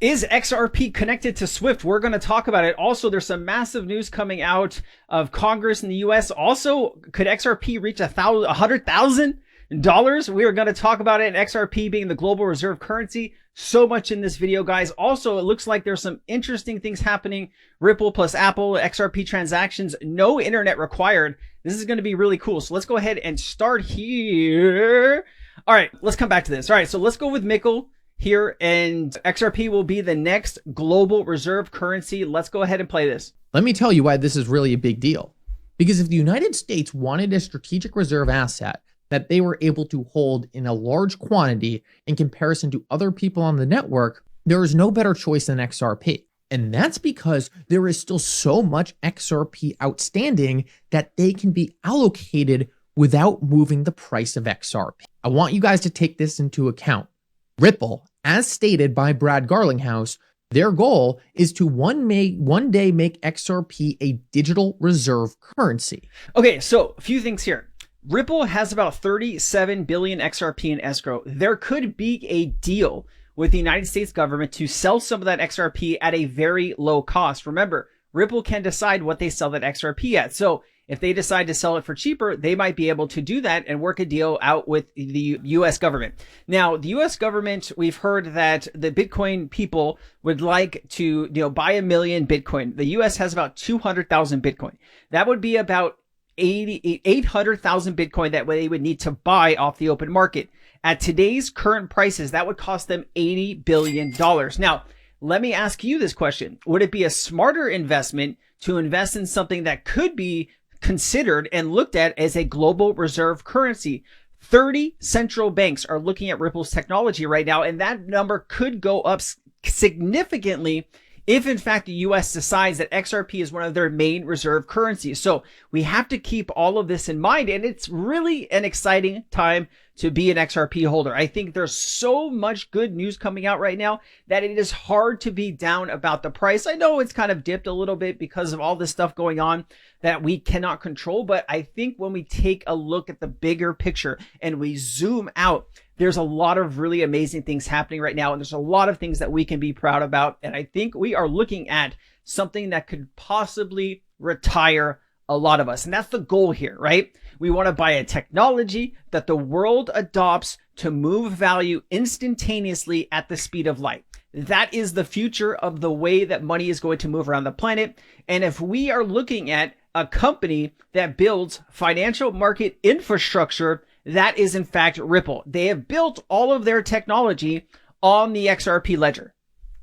Is XRP connected to Swift? We're going to talk about it. Also, there's some massive news coming out of Congress in the US. Also, could XRP reach $100,000? We are going to talk about it, and XRP being the global reserve currency. So much in this video, guys. Also, it looks like there's some interesting things happening. Ripple plus Apple, XRP transactions, no internet required. This is going to be really cool. So let's go ahead and start here. All right, let's come back to this. All right, so let's go with Mickle here, and XRP will be the next global reserve currency. Let's go ahead and play this. Let me tell you why this is really a big deal. Because if the United States wanted a strategic reserve asset that they were able to hold in a large quantity in comparison to other people on the network, there is no better choice than XRP. And that's because there is still so much XRP outstanding that they can be allocated without moving the price of XRP. I want you guys to take this into account. Ripple, as stated by Brad Garlinghouse, their goal is to one day make XRP a digital reserve currency. Okay, so a few things here. Ripple has about 37 billion XRP in escrow. There could be a deal with the United States government to sell some of that XRP at a very low cost. Remember, Ripple can decide what they sell that XRP at. So if they decide to sell it for cheaper, they might be able to do that and work a deal out with the US government. Now, the US government, we've heard that the Bitcoin people would like to, buy 1 million Bitcoin. The US has about 200,000 Bitcoin. That would be about 800,000 Bitcoin that they would need to buy off the open market. At today's current prices, that would cost them $80 billion. Now, let me ask you this question. Would it be a smarter investment to invest in something that could be considered and looked at as a global reserve currency? 30 central banks are looking at Ripple's technology right now, and that number could go up significantly if in fact the US decides that XRP is one of their main reserve currencies. So we have to keep all of this in mind, and it's really an exciting time to be an XRP holder. I think there's so much good news coming out right now that it is hard to be down about the price. I know it's kind of dipped a little bit because of all this stuff going on that we cannot control, but I think when we take a look at the bigger picture and we zoom out, there's a lot of really amazing things happening right now, and there's a lot of things that we can be proud about. And I think we are looking at something that could possibly retire a lot of us. And that's the goal here, right? We want to buy a technology that the world adopts to move value instantaneously at the speed of light. That is the future of the way that money is going to move around the planet. And if we are looking at a company that builds financial market infrastructure, that is in fact Ripple. They have built all of their technology on the XRP ledger.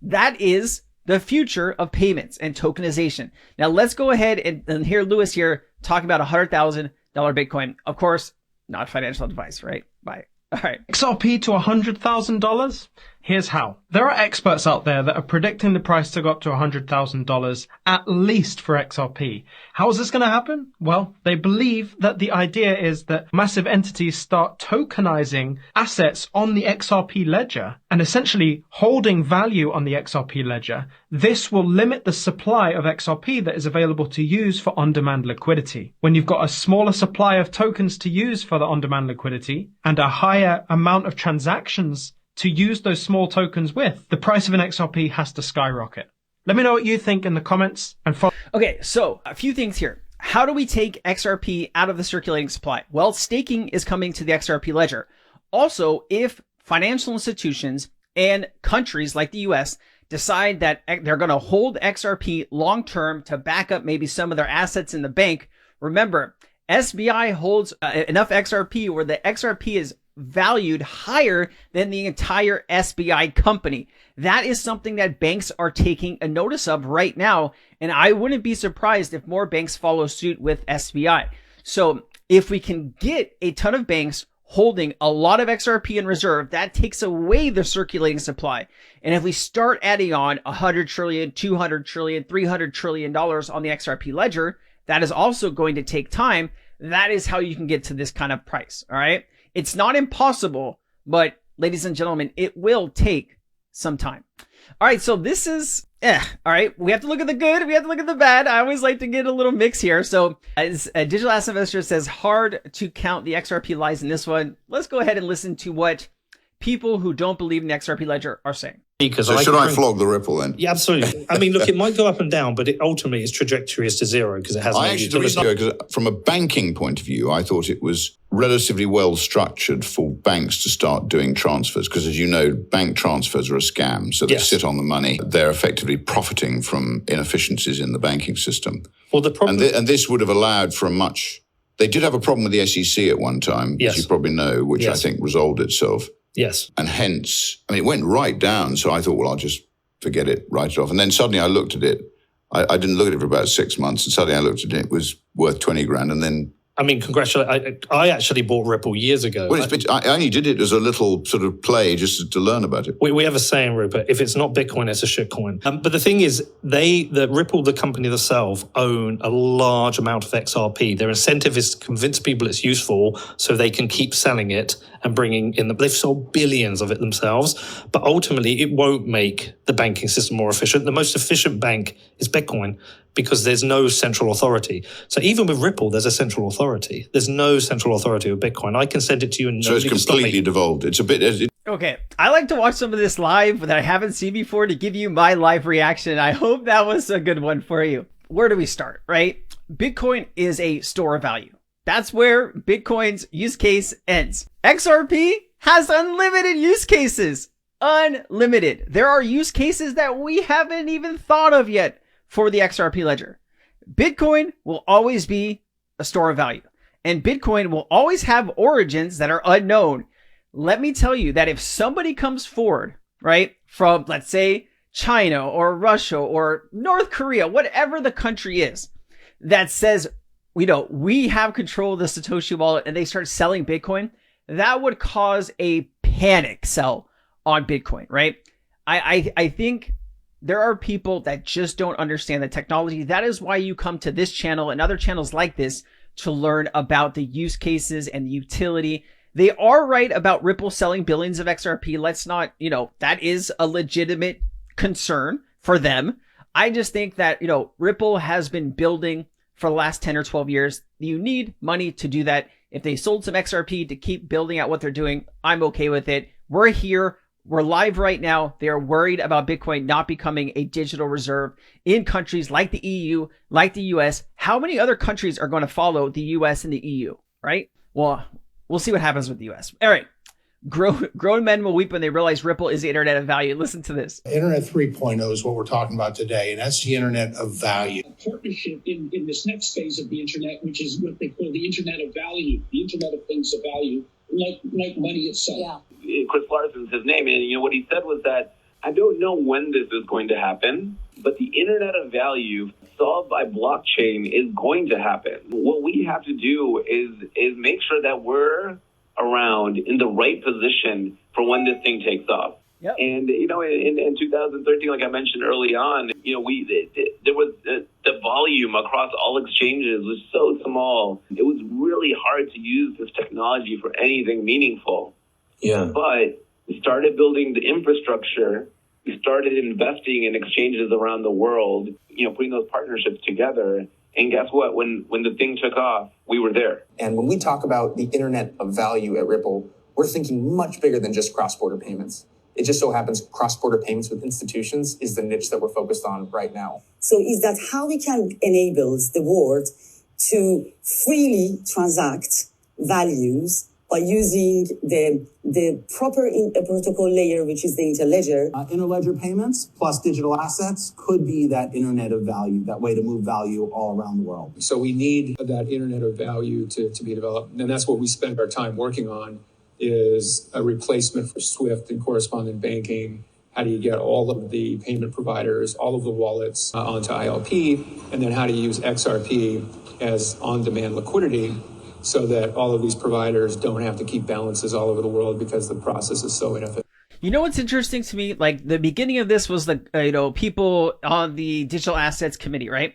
That is the future of payments and tokenization. Now let's go ahead and hear Lewis here talk about $100,000 Bitcoin. Of course, not financial advice, right? Bye. All right. XRP to $100,000? Here's how. There are experts out there that are predicting the price to go up to $100,000 at least for XRP. How is this going to happen? Well, they believe that the idea is that massive entities start tokenizing assets on the XRP ledger and essentially holding value on the XRP ledger. This will limit the supply of XRP that is available to use for on-demand liquidity. When you've got a smaller supply of tokens to use for the on-demand liquidity and a higher amount of transactions to use those small tokens with, the price of an XRP has to skyrocket. Let me know what you think in the comments and follow. Okay, so a few things here. How do we take XRP out of the circulating supply? Well, staking is coming to the XRP ledger. Also, if financial institutions and countries like the US decide that they're going to hold XRP long-term to back up maybe some of their assets in the bank, remember, SBI holds enough XRP where the XRP is valued higher than the entire SBI company. That is something that banks are taking a notice of right now, and I wouldn't be surprised if more banks follow suit with SBI. So if we can get a ton of banks holding a lot of XRP in reserve, that takes away the circulating supply. And if we start adding on 100 trillion, 200 trillion, 300 trillion dollars on the XRP ledger, that is also going to take time. That is how you can get to this kind of price. All right. It's not impossible, but ladies and gentlemen, it will take some time. All right. So this is, all right. We have to look at the good. We have to look at the bad. I always like to get a little mix here. So as a digital asset investor says, hard to count the XRP lies in this one. Let's go ahead and listen to what people who don't believe in the XRP ledger are saying. Because so should I flog the Ripple then? Yeah, absolutely. I mean, look, it might go up and down, but ultimately its trajectory is to zero because it has no utility. Because from a banking point of view, I thought it was relatively well structured for banks to start doing transfers because, as you know, bank transfers are a scam. So they sit on the money. They're effectively profiting from inefficiencies in the banking system. Well, the problem... And this would have allowed for a much... They did have a problem with the SEC at one time, as you probably know, which I think resolved itself. Yes. And hence, I mean, it went right down. So I thought, well, I'll just forget it, write it off. And then suddenly I looked at it. I didn't look at it for about 6 months. And suddenly I looked at it. It was worth 20 grand. And then... I mean, congratulations. I actually bought Ripple years ago. Well, I only did it as a little sort of play just to learn about it. We have a saying, Rupert, if it's not Bitcoin, it's a shitcoin. But the thing is, the Ripple, the company themselves, own a large amount of XRP. Their incentive is to convince people it's useful so they can keep selling it and bringing in they've sold billions of it themselves. But ultimately, it won't make the banking system more efficient. The most efficient bank is Bitcoin, because there's no central authority. So even with Ripple, there's a central authority. There's no central authority with Bitcoin. I can send it to you and so it's completely devolved. It's a bit... Okay, I like to watch some of this live that I haven't seen before to give you my live reaction. I hope that was a good one for you. Where do we start, right? Bitcoin is a store of value. That's where Bitcoin's use case ends. XRP has unlimited use cases. Unlimited. There are use cases that we haven't even thought of yet for the XRP ledger. Bitcoin will always be a store of value, and Bitcoin will always have origins that are unknown. Let me tell you that if somebody comes forward, right, from, let's say, China or Russia or North Korea, whatever the country is, that says, we have control of the Satoshi wallet, and they start selling Bitcoin, that would cause a panic sell on Bitcoin, right? I think there are people that just don't understand the technology. That is why you come to this channel and other channels like this to learn about the use cases and the utility. They are right about Ripple selling billions of XRP. Let's not, that is a legitimate concern for them. I just think that, Ripple has been building for the last 10 or 12 years. You need money to do that. If they sold some XRP to keep building out what they're doing, I'm okay with it. We're here. We're live right now. They are worried about Bitcoin not becoming a digital reserve in countries like the EU, like the US. How many other countries are going to follow the US and the EU, right? Well, we'll see what happens with the US. All right. Grown men will weep when they realize Ripple is the internet of value. Listen to this. Internet 3.0 is what we're talking about today, and that's the internet of value. A partnership in this next phase of the internet, which is what they call the internet of value, the internet of things of value, like money itself. Yeah. Chris Larson's his name, and what he said was that I don't know when this is going to happen, but the internet of value solved by blockchain is going to happen. What we have to do is make sure that we're around in the right position for when this thing takes off. Yep. And, in 2013, like I mentioned early on, there was the volume across all exchanges was so small. It was really hard to use this technology for anything meaningful. Yeah. But we started building the infrastructure. We started investing in exchanges around the world, putting those partnerships together. And guess what? When the thing took off, we were there. And when we talk about the internet of value at Ripple, we're thinking much bigger than just cross-border payments. It just so happens cross-border payments with institutions is the niche that we're focused on right now. So is that how we can enable the world to freely transact values by using the proper protocol layer, which is the interledger. Interledger payments plus digital assets could be that internet of value, that way to move value all around the world. So we need that internet of value to be developed. And that's what we spend our time working on, is a replacement for SWIFT and correspondent banking. How do you get all of the payment providers, all of the wallets onto ILP? And then how do you use XRP as on-demand liquidity so that all of these providers don't have to keep balances all over the world because the process is so inefficient. You know what's interesting to me? Like the beginning of this was the people on the digital assets committee, right?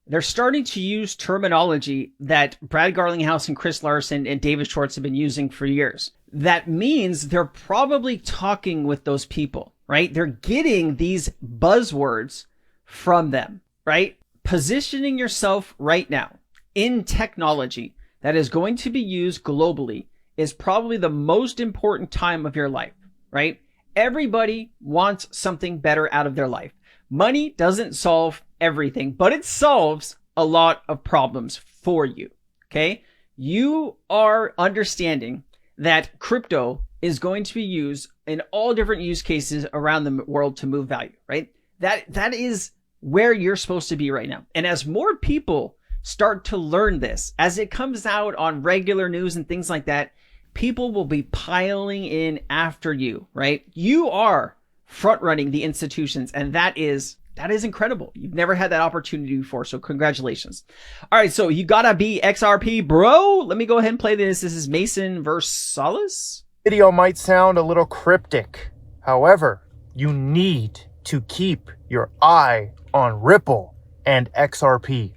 They're starting to use terminology that Brad Garlinghouse and Chris Larson and David Schwartz have been using for years. That means they're probably talking with those people, right? They're getting these buzzwords from them, right? Positioning yourself right now in technology that is going to be used globally is probably the most important time of your life, right? Everybody wants something better out of their life. Money doesn't solve everything, but it solves a lot of problems for you. Okay? You are understanding that crypto is going to be used in all different use cases around the world to move value, right? That is where you're supposed to be right now. And as more people start to learn this, as it comes out on regular news and things like that, people will be piling in after you, right? You are front running the institutions, and that is incredible. You've never had that opportunity before, so congratulations. All right, so you gotta be XRP, bro. Let me go ahead and play this. This is Mason Versalis. Video might sound a little cryptic. However, you need to keep your eye on Ripple and XRP.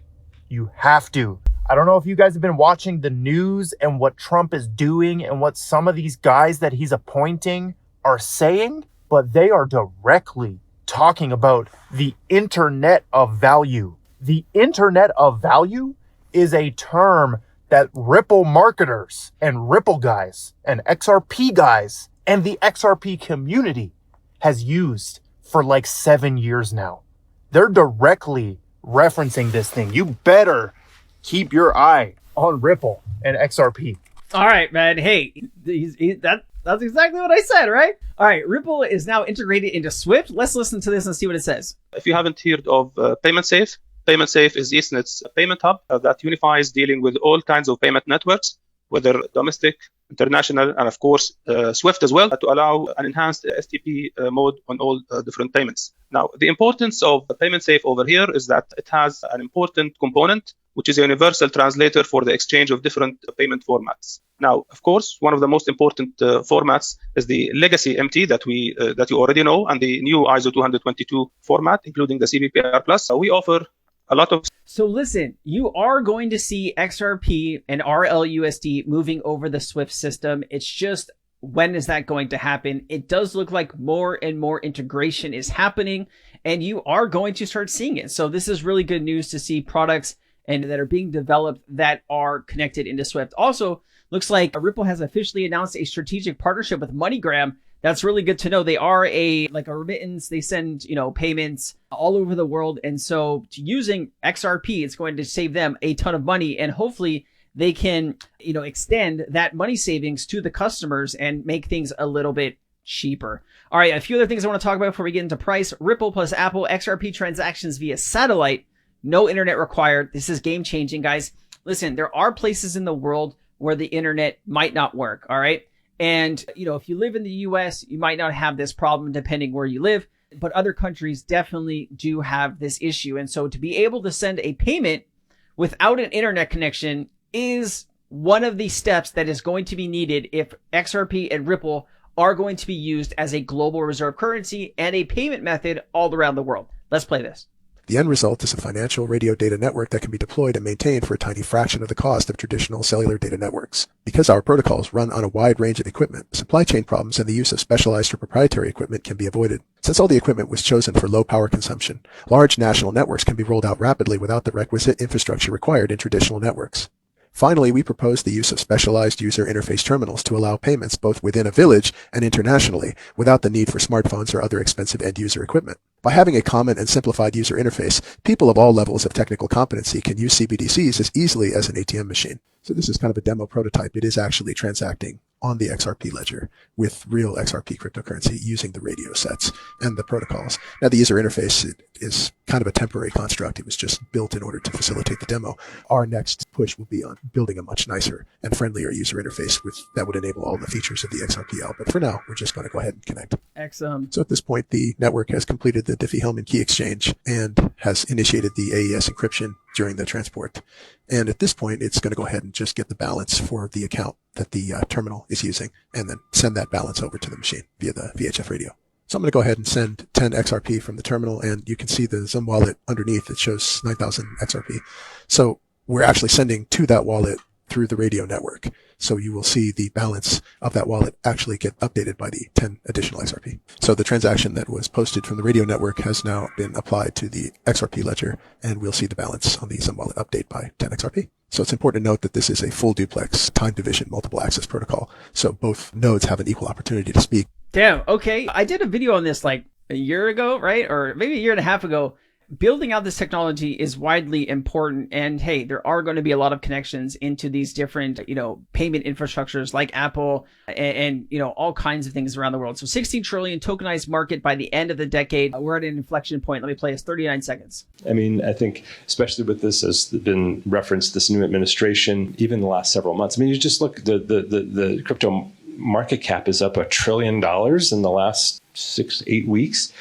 You have to. I don't know if you guys have been watching the news and what Trump is doing and what some of these guys that he's appointing are saying, but they are directly talking about the Internet of Value. The Internet of Value is a term that Ripple marketers and Ripple guys and XRP guys and the XRP community has used for like 7 years now. They're directly referencing this thing. You better keep your eye on Ripple and XRP. All right, man. Hey, that's exactly what I said, right? All right, Ripple is now integrated into Swift. Let's listen to this and see what it says. If you haven't heard of PaymentSafe, PaymentSafe is Ethnet's payment hub that unifies dealing with all kinds of payment networks, whether domestic, international, and of course, Swift as well, to allow an enhanced STP mode on all different payments. Now, the importance of PaymentSafe over here is that it has an important component, which is a universal translator for the exchange of different payment formats. Now, of course, one of the most important formats is the legacy MT that you already know, and the new ISO 222 format, including the CBPR+. We offer a lot of... So listen, you are going to see XRP and RLUSD moving over the Swift system. It's just, when is that going to happen? It does look like more and more integration is happening, and you are going to start seeing it. So this is really good news to see products and that are being developed that are connected into Swift. Also, looks like Ripple has officially announced a strategic partnership with MoneyGram. That's really good to know. They are a remittance. They send, payments all over the world. And so using XRP, it's going to save them a ton of money. And hopefully they can, extend that money savings to the customers and make things a little bit cheaper. All right, a few other things I want to talk about before we get into price. Ripple plus Apple XRP transactions via satellite. No internet required. This is game changing, guys. Listen, there are places in the world where the internet might not work. All right. And, if you live in the US, you might not have this problem depending where you live, but other countries definitely do have this issue. And so to be able to send a payment without an internet connection is one of the steps that is going to be needed if XRP and Ripple are going to be used as a global reserve currency and a payment method all around the world. Let's play this. The end result is a financial radio data network that can be deployed and maintained for a tiny fraction of the cost of traditional cellular data networks. Because our protocols run on a wide range of equipment, supply chain problems and the use of specialized or proprietary equipment can be avoided. Since all the equipment was chosen for low power consumption, large national networks can be rolled out rapidly without the requisite infrastructure required in traditional networks. Finally, we propose the use of specialized user interface terminals to allow payments both within a village and internationally without the need for smartphones or other expensive end-user equipment. By having a common and simplified user interface, people of all levels of technical competency can use CBDCs as easily as an ATM machine. So this is kind of a demo prototype. It is actually transacting on the XRP ledger with real XRP cryptocurrency using the radio sets and the protocols. Now, the user interface is kind of a temporary construct. It was just built in order to facilitate the demo. Our next push will be on building a much nicer and friendlier user interface that would enable all the features of the XRPL. But for now, we're just going to go ahead and connect. So at this point, the network has completed the Diffie-Hellman key exchange and has initiated the AES encryption during the transport. And at this point, it's going to go ahead and just get the balance for the account that the terminal is using and then send that balance over to the machine via the VHF radio. So I'm going to go ahead and send 10 XRP from the terminal, and you can see the Zoom wallet underneath. It shows 9,000 XRP. So we're actually sending to that wallet through the radio network. So you will see the balance of that wallet actually get updated by the 10 additional XRP. So the transaction that was posted from the radio network has now been applied to the XRP ledger, and we'll see the balance on the Zoom wallet update by 10 XRP. So it's important to note that this is a full duplex time division multiple access protocol. So both nodes have an equal opportunity to speak. Damn. Okay. I did a video on this like a year ago, right? Or maybe a year and a half ago. Building out this technology is widely important. And hey, there are going to be a lot of connections into these different, payment infrastructures like Apple and all kinds of things around the world. So 16 trillion tokenized market by the end of the decade. We're at an inflection point. Let me play this 39 seconds. I mean, I think especially with this, as been referenced, this new administration, even the last several months. I mean, you just look, the crypto market cap is up $1 trillion in the last 6-8 weeks.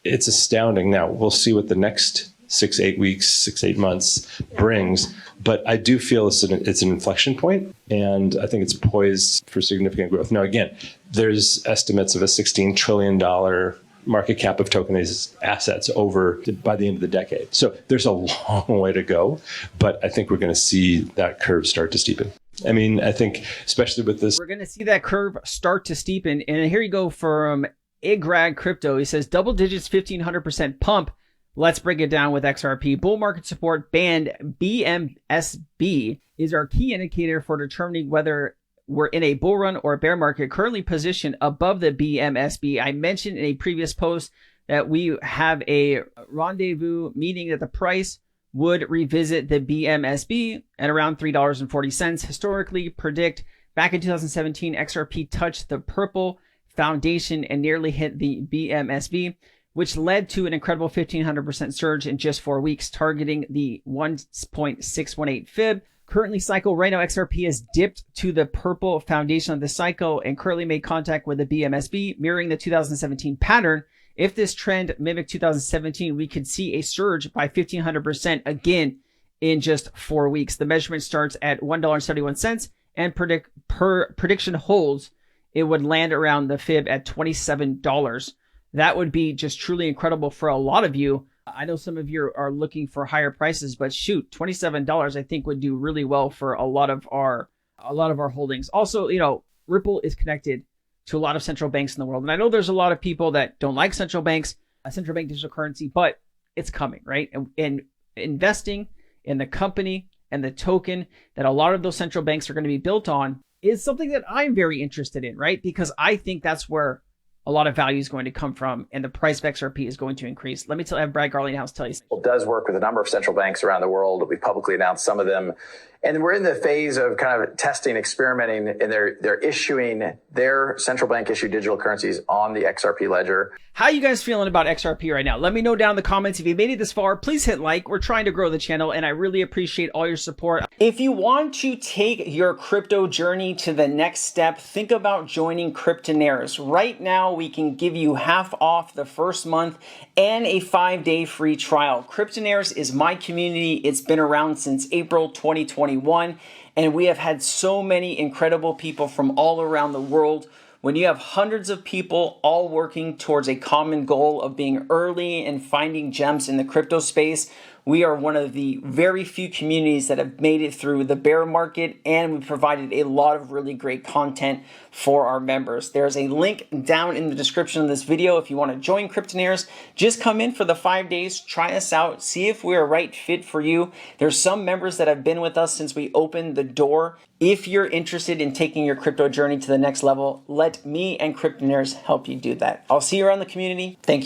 It's astounding. Now, we'll see what the next 6-8 weeks, 6-8 months brings. But I do feel it's an inflection point, and I think it's poised for significant growth. Now, again, there's estimates of a $16 trillion market cap of tokenized assets by the end of the decade. So there's a long way to go, but I think we're going to see that curve start to steepen. I mean, I think especially with this, we're going to see that curve start to steepen. And here you go from Igrag Crypto. He says double digits, 1,500% pump. Let's break it down with XRP. Bull market support band BMSB is our key indicator for determining whether we're in a bull run or a bear market, currently positioned above the BMSB. I mentioned in a previous post that we have a rendezvous, meaning that the price would revisit the BMSB at around $3.40. Historically predict back in 2017, XRP touched the purple foundation and nearly hit the BMSB, which led to an incredible 1,500% surge in just 4 weeks, targeting the 1.618 fib. Currently cycle right now, XRP has dipped to the purple foundation of the cycle and currently made contact with the BMSB, mirroring the 2017 pattern. If this trend mimicked 2017, we could see a surge by 1,500% again in just 4 weeks. The measurement starts at $1.71 and prediction holds it would land around the fib at $27. That would be just truly incredible for a lot of you. I know some of you are looking for higher prices, but shoot, $27 I think would do really well for a lot of our holdings. Also, Ripple is connected to a lot of central banks in the world. And I know there's a lot of people that don't like central banks, a central bank digital currency, but it's coming, right? And investing in the company and the token that a lot of those central banks are going to be built on is something that I'm very interested in, right? Because I think that's where a lot of value is going to come from and the price of XRP is going to increase. Let me have Brad Garlinghouse tell you. It does work with a number of central banks around the world. We've publicly announced some of them. And we're in the phase of kind of testing, experimenting, and they're issuing their central bank issued digital currencies on the XRP ledger. How are you guys feeling about XRP right now? Let me know down in the comments. If you made it this far, please hit like. We're trying to grow the channel, and I really appreciate all your support. If you want to take your crypto journey to the next step, think about joining Cryptonaires. Right now, we can give you half off the first month and a 5-day free trial. Cryptonaires is my community. It's been around since April 2021, and we have had so many incredible people from all around the world. When you have hundreds of people all working towards a common goal of being early and finding gems in the crypto space, we are one of the very few communities that have made it through the bear market, and we provided a lot of really great content for our members. There's a link down in the description of this video if you want to join Cryptonaires. Just come in for the 5 days, try us out, see if we're a right fit for you. There's some members that have been with us since we opened the door. If you're interested in taking your crypto journey to the next level, let me and Cryptonaires help you do that. I'll see you around the community. Thank you.